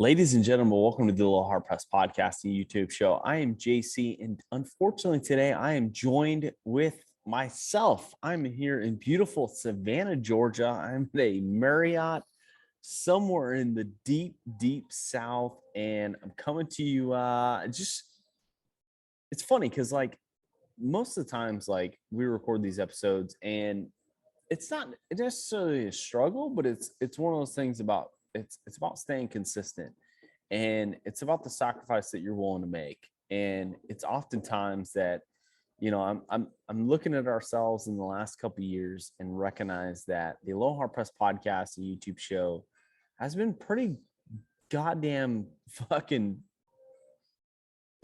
Ladies and gentlemen, welcome to the Little Hard Press Podcast and YouTube show. I am JC, and unfortunately today I am joined with myself. I'm here in beautiful Savannah, Georgia. I'm at a Marriott somewhere in the deep, deep South, and I'm coming to you. It's funny because most of the times, we record these episodes, and it's not necessarily a struggle, but it's one of those things about it's about staying consistent, and it's about the sacrifice that you're willing to make. And it's oftentimes that I'm looking at ourselves in the last couple of years and recognize that the Low Hard Press podcast and YouTube show has been pretty goddamn fucking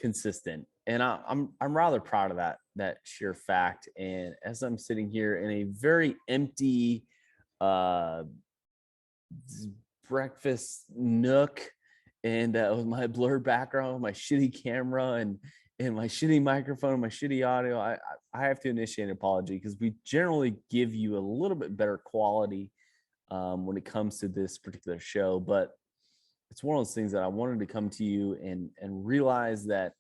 consistent, and I'm rather proud of that sheer fact. And as I'm sitting here in a very empty uh breakfast nook, and with my blurred background, my shitty camera, and my shitty microphone, my shitty audio, I have to initiate an apology, because we generally give you a little bit better quality when it comes to this particular show. But it's one of those things that I wanted to come to you and realize that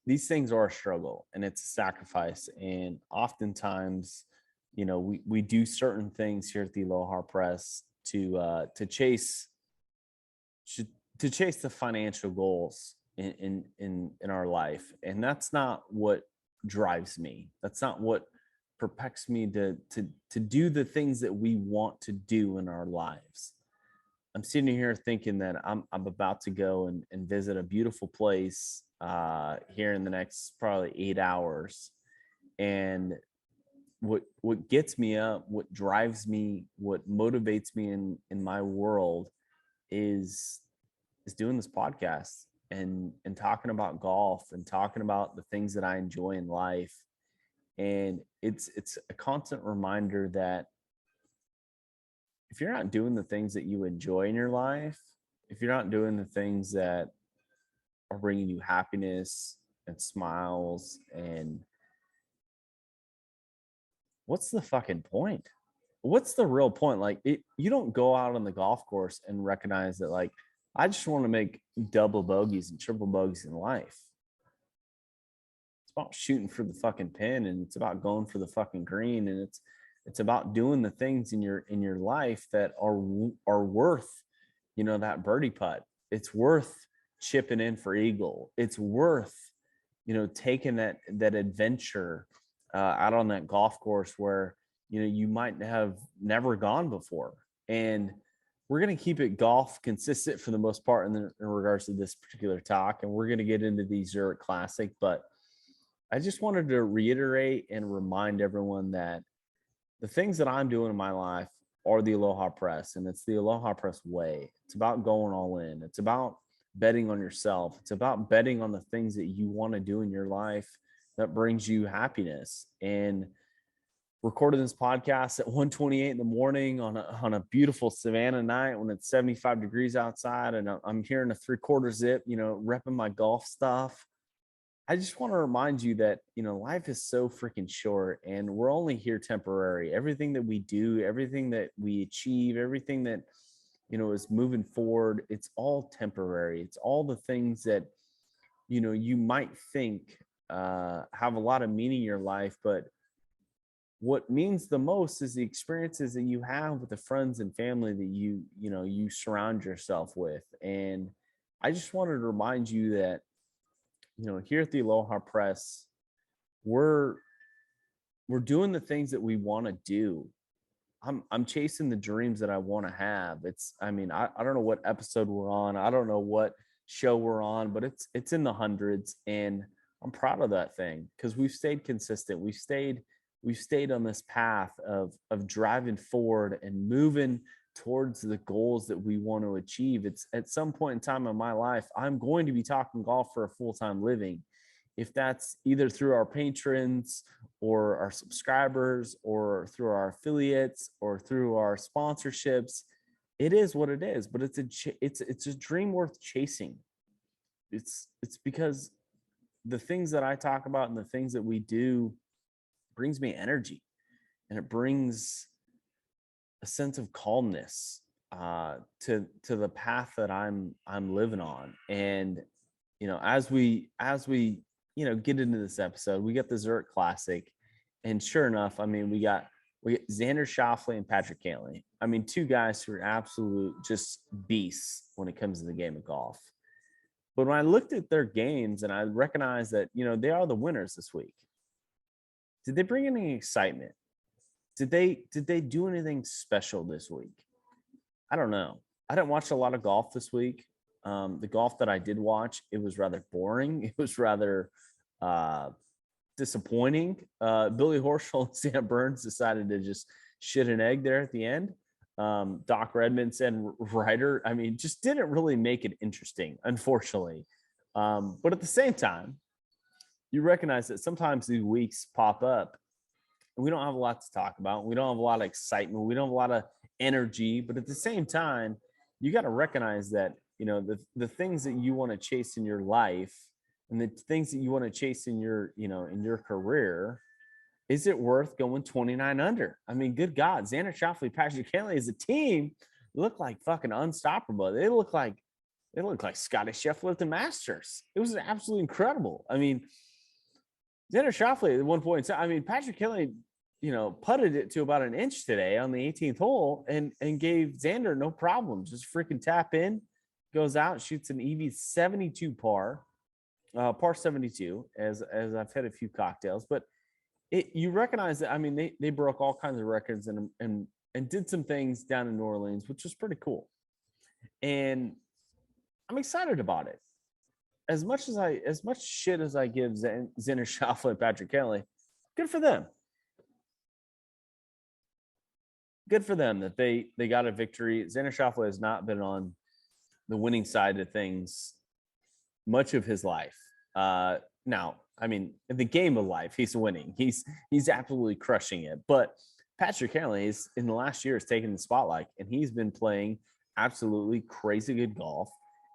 these things are a struggle, and it's a sacrifice. And oftentimes, we do certain things here at the Aloha Press to chase the financial goals in our life. And that's not what drives me. That's not what propels me to do the things that we want to do in our lives. I'm sitting here thinking that I'm about to go and visit a beautiful place here in the next probably 8 hours. And what gets me up, what drives me, what motivates me in my world is doing this podcast and talking about golf and talking about the things that I enjoy in life. And it's a constant reminder that if you're not doing the things that you enjoy in your life, if you're not doing the things that are bringing you happiness and smiles, and what's the fucking point? What's the real point? You don't go out on the golf course and recognize that, I just want to make double bogeys and triple bogeys in life. It's about shooting for the fucking pin, and it's about going for the fucking green, and it's about doing the things in your life that are worth, that birdie putt. It's worth chipping in for eagle. It's worth, taking that adventure out on that golf course where you might have never gone before. And we're going to keep it golf consistent for the most part in regards to this particular talk, and we're going to get into the Zurich Classic. But I just wanted to reiterate and remind everyone that the things that I'm doing in my life are the Aloha Press, and it's the Aloha Press way. It's about going all in. It's about betting on yourself. It's about betting on the things that you want to do in your life that brings you happiness. And recording this podcast at 1:28 in the morning on a beautiful Savannah night when it's 75 degrees outside, and I'm here in a 3/4 zip, repping my golf stuff. I just want to remind you that, life is so freaking short, and we're only here temporary. Everything that we do, everything that we achieve, everything that, is moving forward, it's all temporary. It's all the things that, you might think have a lot of meaning in your life, but what means the most is the experiences that you have with the friends and family that you surround yourself with. And I just wanted to remind you that, here at the Aloha Press, we're doing the things that we want to do. I'm chasing the dreams that I want to have. I don't know what episode we're on. I don't know what show we're on, but it's in the hundreds, and I'm proud of that thing, because we've stayed consistent. We've stayed on this path of driving forward and moving towards the goals that we want to achieve. It's at some point in time in my life, I'm going to be talking golf for a full-time living. If that's either through our patrons or our subscribers or through our affiliates or through our sponsorships, it is what it is. But it's a dream worth chasing. It's because the things that I talk about and the things that we do brings me energy, and it brings a sense of calmness. to the path that I'm living on. And as we get into this episode, we got the Zurich Classic, and sure enough, I mean, we got Xander Schauffele and Patrick Cantlay. I mean, two guys who are absolute just beasts when it comes to the game of golf. But when I looked at their games and I recognized that they are the winners this week, did they bring any excitement? Did they do anything special this week? I don't know. I didn't watch a lot of golf this week. The golf that I did watch, it was rather boring. It was rather disappointing. Billy Horschel and Sam Burns decided to just shit an egg there at the end. Doc Redmond and Ryder, I mean, just didn't really make it interesting, unfortunately. But at the same time, you recognize that sometimes these weeks pop up and we don't have a lot to talk about. We don't have a lot of excitement. We don't have a lot of energy. But at the same time, you got to recognize that, the things that you want to chase in your life and the things that you want to chase in your, in your career, is it worth going 29 under? I mean, good God, Xander Schauffele, Patrick Cantlay as a team look like fucking unstoppable. They look like Scotty Scheffler at the Masters. It was absolutely incredible. I mean, Xander Schauffele at one point, I mean, Patrick Cantlay, putted it to about an inch today on the 18th hole and gave Xander no problem. Just freaking tap in, goes out, shoots an EV 72 par 72, as I've had a few cocktails, but you recognize that, I mean, they broke all kinds of records and did some things down in New Orleans, which was pretty cool. And I'm excited about it. As much shit as I give Xander Schauffele and Patrick Cantlay, good for them. Good for them that they got a victory. Xander Schauffele has not been on the winning side of things much of his life. Now, I mean, in the game of life, he's winning. He's absolutely crushing it. But Patrick Cantlay is, in the last year, has taken the spotlight, and he's been playing absolutely crazy good golf,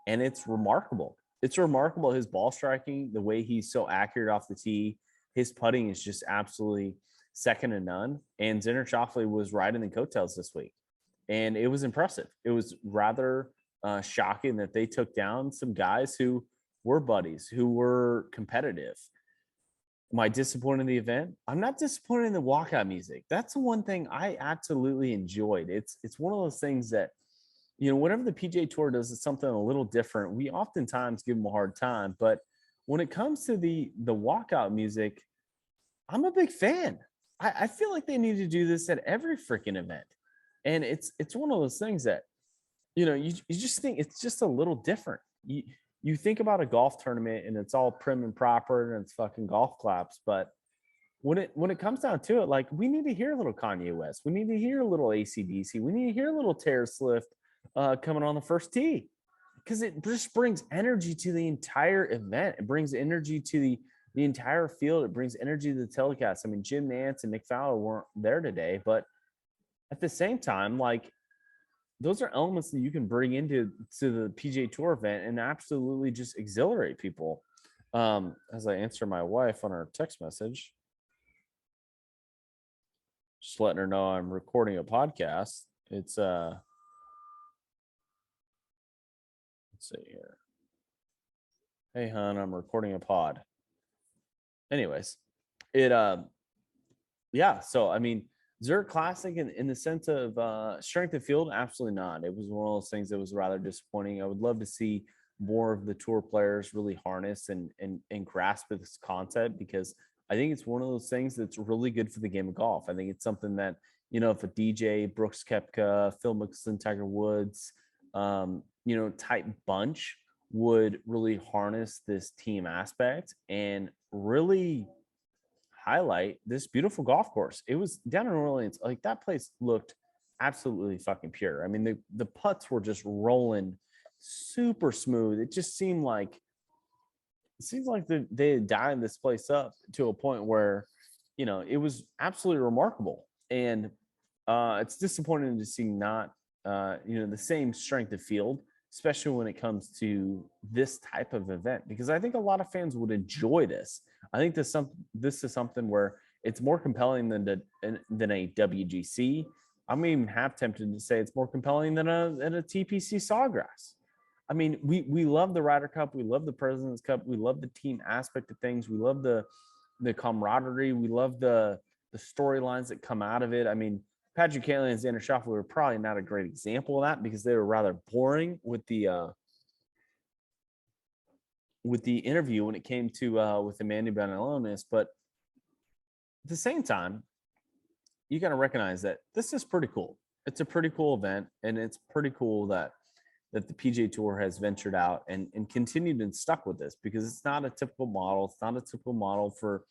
and it's remarkable. It's remarkable, his ball striking, the way he's so accurate off the tee. His putting is just absolutely second to none. And Xander Schauffele was riding the coattails this week, and it was impressive. It was rather shocking that they took down some guys who were buddies, who were competitive. Am I disappointed in the event? I'm not disappointed in the walkout music. That's the one thing I absolutely enjoyed. It's one of those things that, whenever the PGA Tour does something a little different, we oftentimes give them a hard time. But when it comes to the walkout music, I'm a big fan. I feel like they need to do this at every freaking event. And it's one of those things that, you just think it's just a little different. You think about a golf tournament and it's all prim and proper and it's fucking golf claps. But when it comes down to it, like, we need to hear a little Kanye West. We need to hear a little AC/DC. We need to hear a little Taylor Swift coming on the first tee, because it just brings energy to the entire event. It brings energy to the entire field. It brings energy to the telecast. I mean, Jim Nantz and Nick Fowler weren't there today, but at the same time, like, those are elements that you can bring into the PGA Tour event and absolutely just exhilarate people. As I answer my wife on our text message, just letting her know I'm recording a podcast. It's let's see here. Hey, hon, I'm recording a pod. Anyways, yeah. So I mean, Zurich Classic in the sense of strength of field, absolutely not. It was one of those things that was rather disappointing. I would love to see more of the tour players really harness and grasp this concept, because I think it's one of those things that's really good for the game of golf. I think it's something that, if a DJ, Brooks Koepka, Phil Mickelson, Tiger Woods, type bunch would really harness this team aspect and really highlight this beautiful golf course. It was down in New Orleans. Like, that place looked absolutely fucking pure. I mean, the putts were just rolling super smooth. It seems like they had dialed this place up to a point where, it was absolutely remarkable. And it's disappointing to see not, the same strength of field, especially when it comes to this type of event, because I think a lot of fans would enjoy this. I think this is something where it's more compelling than a WGC. I'm even half tempted to say it's more compelling than a TPC Sawgrass. I mean, we love the Ryder Cup, we love the President's Cup, we love the team aspect of things, we love the camaraderie, we love the storylines that come out of it. I mean, Patrick Cantlay and Xander Schauffele were probably not a great example of that because they were rather boring with the interview when it came to with Amanda Benelonis. But at the same time, you got to recognize that this is pretty cool. It's a pretty cool event, and it's pretty cool that the PGA Tour has ventured out and continued and stuck with this, because it's not a typical model. It's not a typical model for,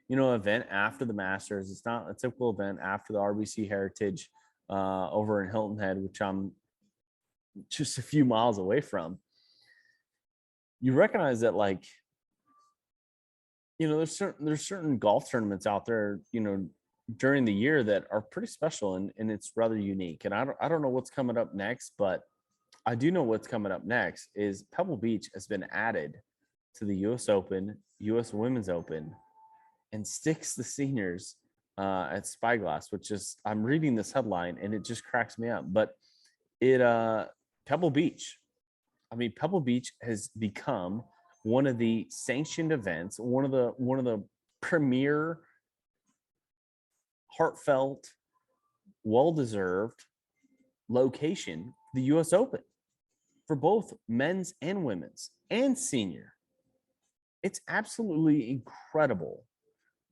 event after the Masters. It's not a typical event after the RBC Heritage over in Hilton Head, which I'm just a few miles away from. You recognize that, like, there's certain golf tournaments out there, during the year that are pretty special, and it's rather unique. And I don't know what's coming up next, but I do know what's coming up next is Pebble Beach has been added to the U.S. Open, U.S. Women's Open, and sticks the seniors at Spyglass, which is, I'm reading this headline and it just cracks me up. But Pebble Beach, Pebble Beach has become one of the sanctioned events, one of the premier, heartfelt, well-deserved location, the U.S. Open, for both men's and women's and senior. It's absolutely incredible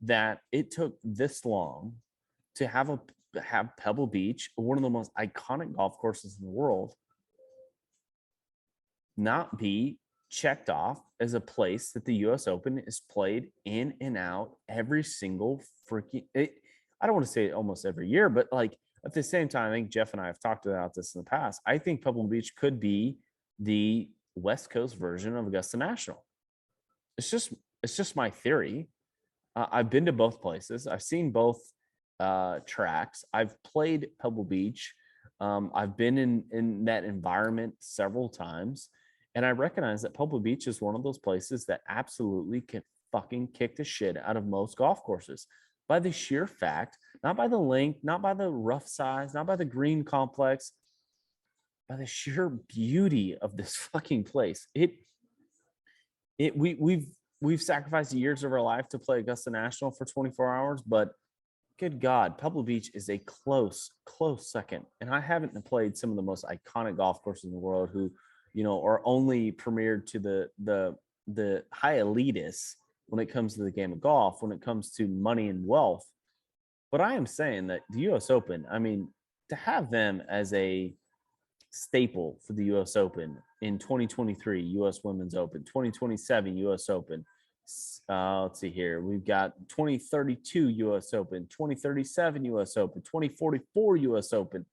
that it took this long to have Pebble Beach, one of the most iconic golf courses in the world, not be checked off as a place that the U.S. Open is played in and out every single freaking. I don't want to say almost every year, but like at the same time, I think Jeff and I have talked about this in the past. I think Pebble Beach could be the West Coast version of Augusta National. It's just my theory. I've been to both places. I've seen both tracks. I've played Pebble Beach. I've been in that environment several times, and I recognize that Pebble Beach is one of those places that absolutely can fucking kick the shit out of most golf courses by the sheer fact, not by the length, not by the rough size, not by the green complex, by the sheer beauty of this fucking place. We've sacrificed years of our life to play Augusta National for 24 hours, but good God, Pebble Beach is a close second. And I haven't played some of the most iconic golf courses in the world who, are only premiered to the high elitists when it comes to the game of golf, when it comes to money and wealth. But I am saying that the U.S. Open, to have them as a staple for the U.S. Open in 2023, U.S. Women's Open, 2027 U.S. Open. Let's see here. We've got 2032 U.S. Open, 2037 U.S. Open, 2044 U.S. Open.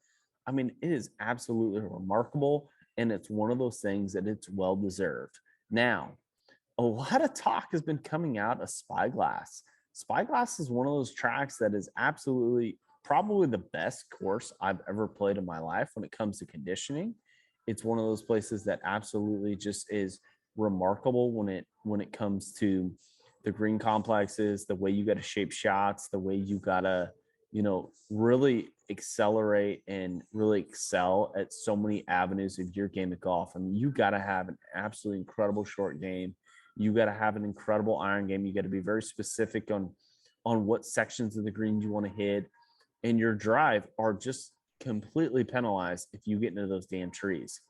It is absolutely remarkable, and it's one of those things that it's well deserved. Now, a lot of talk has been coming out of Spyglass. Spyglass is one of those tracks that is absolutely probably the best course I've ever played in my life when it comes to conditioning. It's one of those places that absolutely just is remarkable when it comes to the green complexes, the way you got to shape shots, the way you got to, really accelerate and really excel at so many avenues of your game of golf. You got to have an absolutely incredible short game. You got to have an incredible iron game. You got to be very specific on what sections of the green you want to hit. And your drive are just completely penalized if you get into those damn trees.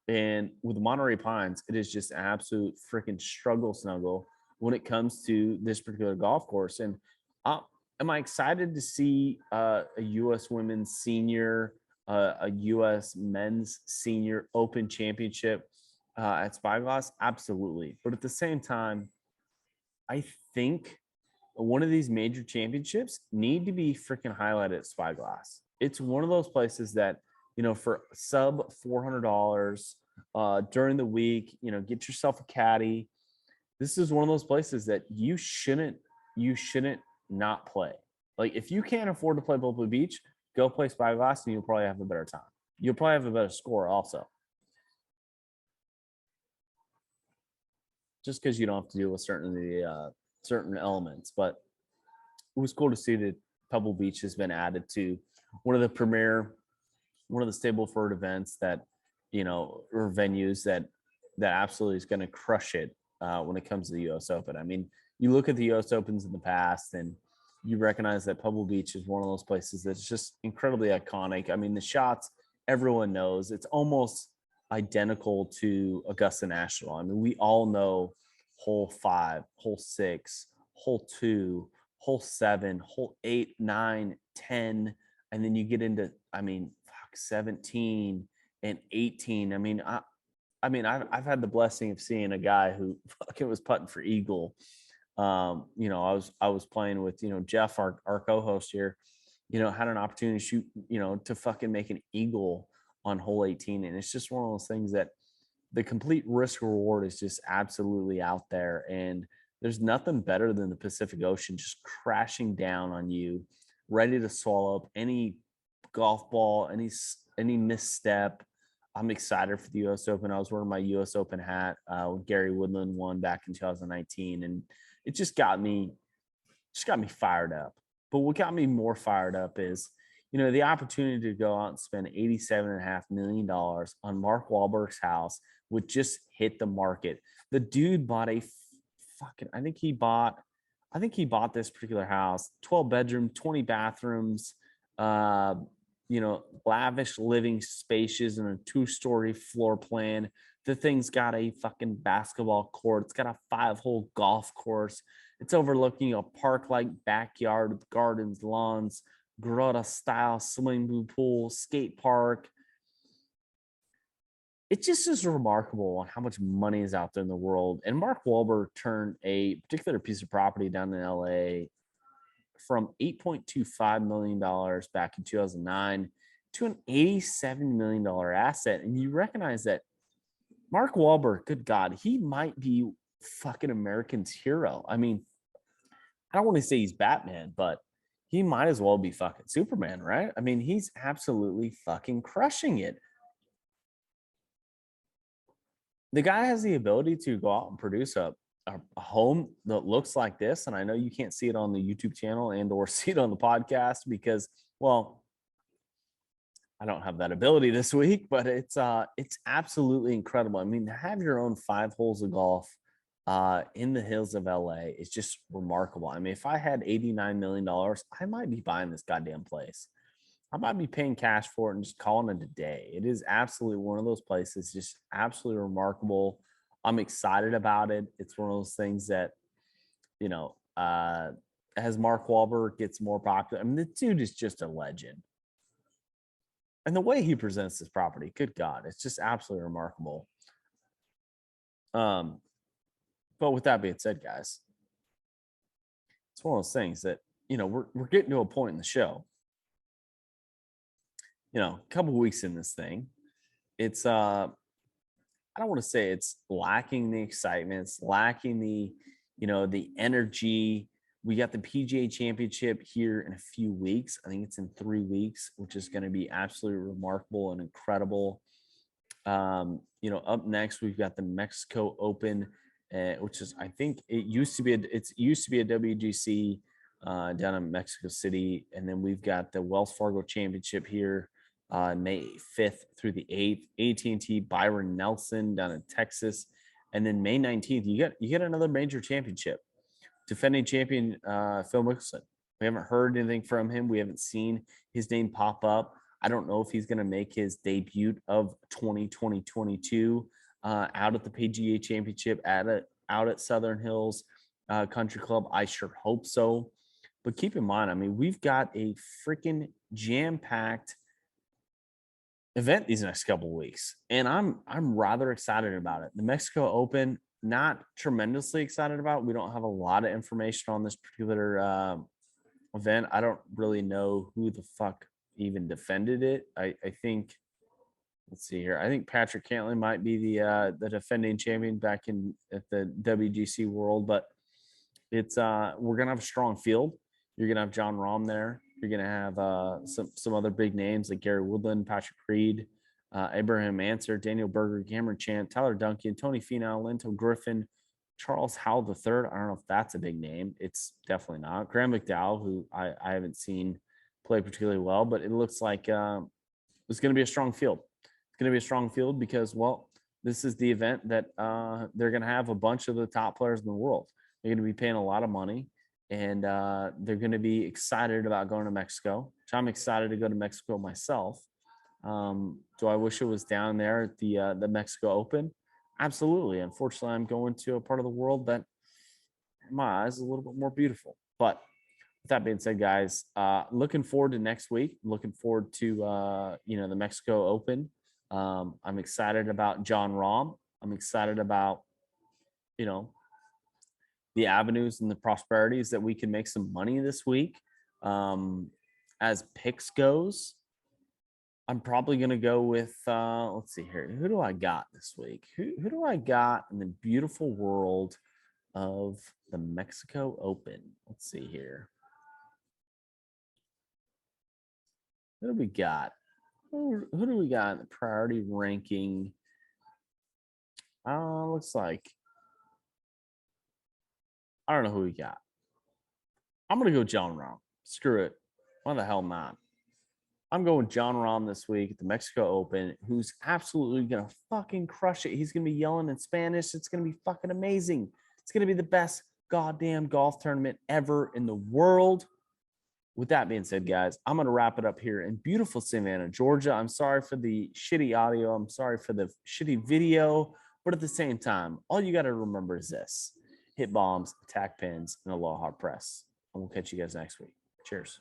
And with Monterey Pines, it is just an absolute freaking struggle snuggle when it comes to this particular golf course. And am I excited to see a U.S. Women's Senior, a U.S. Men's Senior Open Championship at Spyglass? Absolutely. But at the same time, I think one of these major championships need to be freaking highlighted at Spyglass. It's one of those places that, for sub $400 during the week, get yourself a caddy. This is one of those places that you shouldn't not play. Like, if you can't afford to play Pebble Beach, go play Spyglass and you'll probably have a better time. You'll probably have a better score also. Just because you don't have to deal with certain elements. But it was cool to see that Pebble Beach has been added to one of the premier, one of the Stableford events that, or venues that absolutely is going to crush it when it comes to the U.S. Open. I mean, you look at the U.S. Opens in the past, and you recognize that Pebble Beach is one of those places that's just incredibly iconic. I mean, the shots everyone knows. It's almost identical to Augusta National. I mean, we all know hole 5, hole 6, hole 2, hole 7, hole 8, 9, 10, and then you get into, 17 and 18. I've had the blessing of seeing a guy who fucking was putting for eagle. I was playing with, Jeff, our co-host here, had an opportunity to shoot, to fucking make an eagle on hole 18. And it's just one of those things that the complete risk reward is just absolutely out there. And there's nothing better than the Pacific Ocean just crashing down on you, ready to swallow up any golf ball, any misstep. I'm excited for the U.S. Open. I was wearing my U.S. Open hat when Gary Woodland won back in 2019, and it just got me fired up. But what got me more fired up is, the opportunity to go out and spend $87.5 million on Mark Wahlberg's house, which just hit the market. The dude bought I think he bought this particular house, 12 bedroom, 20 bathrooms, lavish living spaces and a 2-story floor plan. The thing's got a fucking basketball court. It's got a 5-hole golf course. It's overlooking a park-like backyard with gardens, lawns, grotto-style swimming pool, skate park. It just is remarkable on how much money is out there in the world. And Mark Wahlberg turned a particular piece of property down in LA from $8.25 million back in 2009 to an $87 million asset. And you recognize that Mark Wahlberg, good God, he might be fucking American's hero. I mean, I don't want to say he's Batman, but he might as well be fucking Superman, right? I mean, he's absolutely fucking crushing it. The guy has the ability to go out and produce a home that looks like this. And I know you can't see it on the YouTube channel and or see it on the podcast because, well, I don't have that ability this week, but it's absolutely incredible. I mean, to have your own 5 holes of golf in the hills of LA is just remarkable. I mean, if I had $89 million, I might be buying this goddamn place. I might be paying cash for it and just calling it a day. It is absolutely one of those places, just absolutely remarkable. I'm excited about it. It's one of those things that, as Mark Wahlberg gets more popular, I mean, the dude is just a legend. And the way he presents this property, good God, it's just absolutely remarkable. But with that being said, guys, it's one of those things that, we're getting to a point in the show. A couple weeks in this thing, it's I don't want to say it's lacking the excitement, it's lacking the the energy. We got the PGA Championship here in a few weeks. I think it's in 3 weeks, which is going to be absolutely remarkable and incredible. Up next we've got the Mexico Open, which is, I think it used to be a WGC down in Mexico City, and then we've got the Wells Fargo Championship here May 5th through the 8th, AT&T Byron Nelson down in Texas, and then May 19th you get another major championship. Defending champion Phil Mickelson. We haven't heard anything from him. We haven't seen his name pop up. I don't know if he's going to make his debut of 2022 out at the PGA Championship out at Southern Hills Country Club. I sure hope so. But keep in mind, I mean, we've got a freaking jam-packed event these next couple of weeks, and I'm rather excited about it. The Mexico Open, not tremendously excited about. We don't have a lot of information on this particular event. I don't really know who the fuck even defended it. I think, let's see here. I think Patrick Cantlay might be the defending champion back at the WGC World, but it's we're gonna have a strong field. You're gonna have John Rahm there. You're gonna have some other big names like Gary Woodland, Patrick Reed, Abraham Answer, Daniel Berger, Cameron Chant, Tyler Duncan, Tony Finau, Linton Griffin, Charles Howell III. I don't know if that's a big name. It's definitely not. Graham McDowell, who I haven't seen play particularly well, but it looks like it's going to be a strong field. It's going to be a strong field because, well, this is the event that they're going to have a bunch of the top players in the world. They're going to be paying a lot of money, and they're going to be excited about going to Mexico. So I'm excited to go to Mexico myself. Do I wish it was down there at the Mexico Open? Absolutely. Unfortunately, I'm going to a part of the world that, in my eyes, is a little bit more beautiful. But with that being said, guys, looking forward to next week. Looking forward to the Mexico Open. I'm excited about John Rahm. I'm excited about the avenues and the prosperities that we can make some money this week. As picks goes, I'm probably going to go with, let's see here. Who do I got this week? Who do I got in the beautiful world of the Mexico Open? Let's see here. Who do we got? Who do we got in the priority ranking? Looks like, I don't know who we got. I'm going to go John Rahm. Screw it. Why the hell not? I'm going John Rahm this week at the Mexico Open, who's absolutely going to fucking crush it. He's going to be yelling in Spanish. It's going to be fucking amazing. It's going to be the best goddamn golf tournament ever in the world. With that being said, guys, I'm going to wrap it up here in beautiful Savannah, Georgia. I'm sorry for the shitty audio. I'm sorry for the shitty video. But at the same time, all you got to remember is this: hit bombs, attack pins, and aloha press. And we'll catch you guys next week. Cheers.